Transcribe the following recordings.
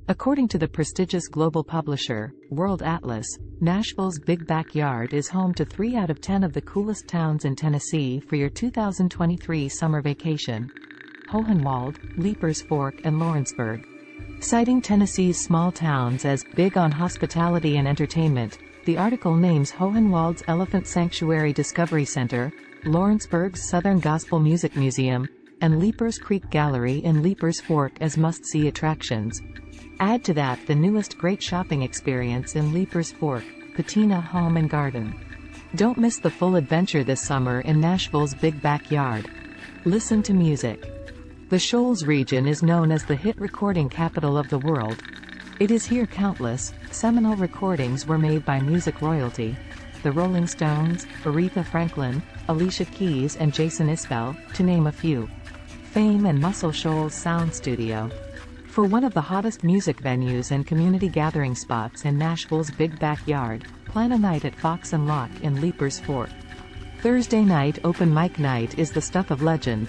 According to the prestigious global publisher, World Atlas, Nashville's big backyard is home to 3 out of 10 of the coolest towns in Tennessee for your 2023 summer vacation. Hohenwald, Leiper's Fork and Lawrenceburg. Citing Tennessee's small towns as big on hospitality and entertainment, the article names Hohenwald's Elephant Sanctuary Discovery Center, Lawrenceburg's Southern Gospel Music Museum, and Leiper's Creek Gallery in Leiper's Fork as must-see attractions. Add to that the newest great shopping experience in Leiper's Fork, Patina Home and Garden. Don't miss the full adventure this summer in Nashville's big backyard. Listen to music. The Shoals region is known as the hit recording capital of the world. It is here countless, seminal recordings were made by music royalty. The Rolling Stones, Aretha Franklin, Alicia Keys and Jason Isbell, to name a few. Fame and Muscle Shoals Sound Studio. For one of the hottest music venues and community gathering spots in Nashville's big backyard, plan a night at Fox & Lock in Leiper's Fork. Thursday night open mic night is the stuff of legend.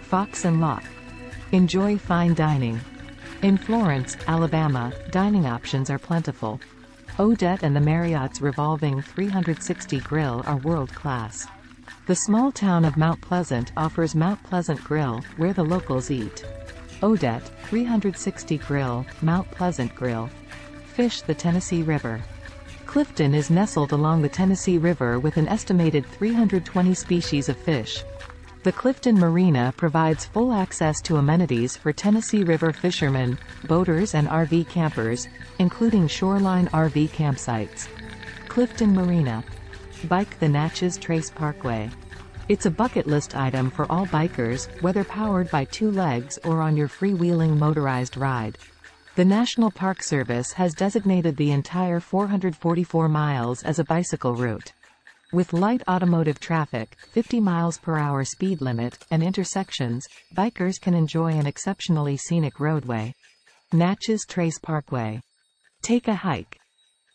Fox & Lock. Enjoy fine dining. In Florence, Alabama, dining options are plentiful. Odette and the Marriott's revolving 360 grill are world-class. The small town of Mount Pleasant offers Mount Pleasant Grill, where the locals eat. Odette, 360 Grill, Mount Pleasant Grill. Fish the Tennessee River. Clifton is nestled along the Tennessee River with an estimated 320 species of fish. The Clifton Marina provides full access to amenities for Tennessee River fishermen, boaters and RV campers, including shoreline RV campsites. Clifton Marina. Bike the Natchez Trace Parkway. It's a bucket list item for all bikers, whether powered by 2 legs or on your freewheeling motorized ride. The National Park Service has designated the entire 444 miles as a bicycle route. With light automotive traffic, 50 miles per hour speed limit, and intersections, bikers can enjoy an exceptionally scenic roadway. Natchez Trace Parkway. Take a hike.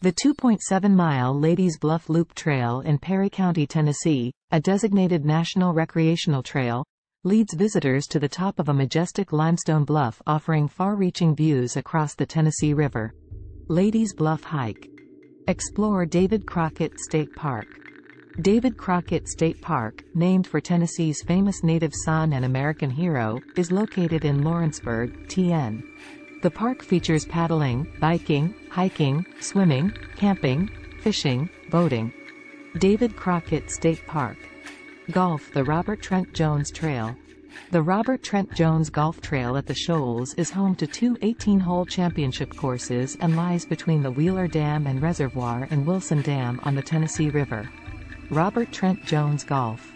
The 2.7-mile Ladies Bluff Loop Trail in Perry County, Tennessee, a designated national recreational trail, leads visitors to the top of a majestic limestone bluff offering far-reaching views across the Tennessee River. Ladies Bluff Hike. Explore David Crockett State Park. David Crockett State Park, named for Tennessee's famous native son and American hero, is located in Lawrenceburg, TN. The park features paddling, biking, hiking, swimming, camping, fishing, boating. David Crockett State Park. Golf the Robert Trent Jones Trail. The Robert Trent Jones Golf Trail at the Shoals is home to 2 18-hole championship courses and lies between the Wheeler Dam and Reservoir and Wilson Dam on the Tennessee River. Robert Trent Jones Golf.